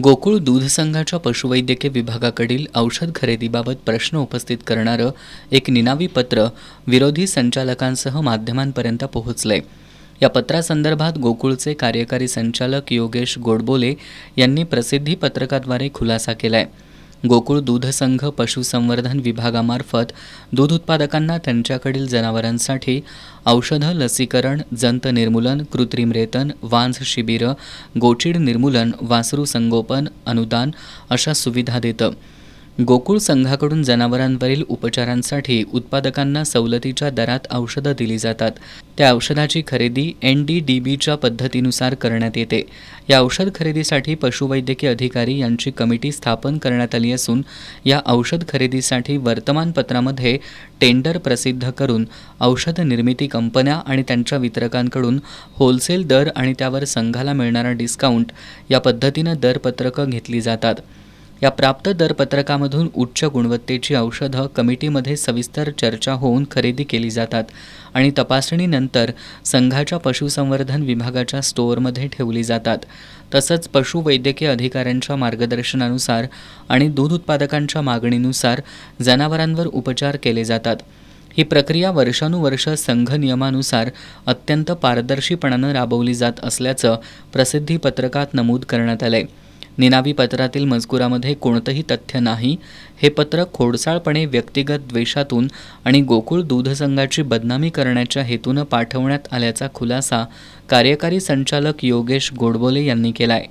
गोकुळ दूध संघाच्या पशुवैद्यकीय विभागाकडील औषध खरेदीबाबत प्रश्न उपस्थित करणारं एक निनावी पत्र विरोधी संचालकांसह माध्यमांपर्यंत पोहोचलंय। या पत्रासंदर्भात गोकुळचे कार्यकारी संचालक योगेश गोडबोले यांनी प्रसिद्धी पत्रकाद्वारे खुलासा केलाय। गोकुळ दूध संघ पशुसंवर्धन विभागामार्फत दूध उत्पादकांना त्यांच्याकडील जनावरांसाठी औषधं, लसीकरण, जंत निर्मूलन, कृत्रिम रेतन, वांझ शिबिरं, गोचिड निर्मूलन, वासरू संगोपन, अनुदान अशा सुविधा देतं। गोकुळ संघाकडून जनावरांवरील उपचारांसाठी उत्पादकांना सवलतीच्या दरात औषधं दिली जातात। त्या औषधाची खरेदी NDDBच्या पद्धतीनुसार करण्यात येते। या औषध खरेदीसाठी पशुवैद्यकीय अधिकारी यांची कमिटी स्थापन करण्यात आली असून या औषध खरेदीसाठी वर्तमानपत्रामध्ये टेंडर प्रसिद्ध करून औषध निर्मिती कंपन्या आणि त्यांच्या वितरकांकडून होलसेल दर आणि त्यावर संघाला मिळणारा डिस्काउंट या पद्धतीनं दरपत्रकं घेतली जातात। या प्राप्त दरपत्रकामधून उच्च गुणवत्तेची औषधं कमिटीमध्ये सविस्तर चर्चा होऊन खरेदी केली जातात आणि तपासणीनंतर संघाच्या पशुसंवर्धन विभागाच्या स्टोअरमध्ये ठेवली जातात। तसंच पशुवैद्यकीय अधिकाऱ्यांच्या मार्गदर्शनानुसार आणि दूध उत्पादकांच्या मागणीनुसार जनावरांवर उपचार केले जातात। ही प्रक्रिया वर्षानुवर्ष संघ नियमानुसार अत्यंत पारदर्शीपणानं राबवली जात असल्याचं प्रसिद्धी पत्रकात नमूद करण्यात आलंय। निनावी पत्रातील मजकुरामध्ये कोणतंही तथ्य नाही। हे पत्र खोडसाळपणे व्यक्तिगत द्वेषातून आणि गोकुळ दूध संघाची बदनामी करण्याच्या हेतूनं पाठवण्यात आल्याचा खुलासा कार्यकारी संचालक योगेश गोडबोले यांनी केलाय।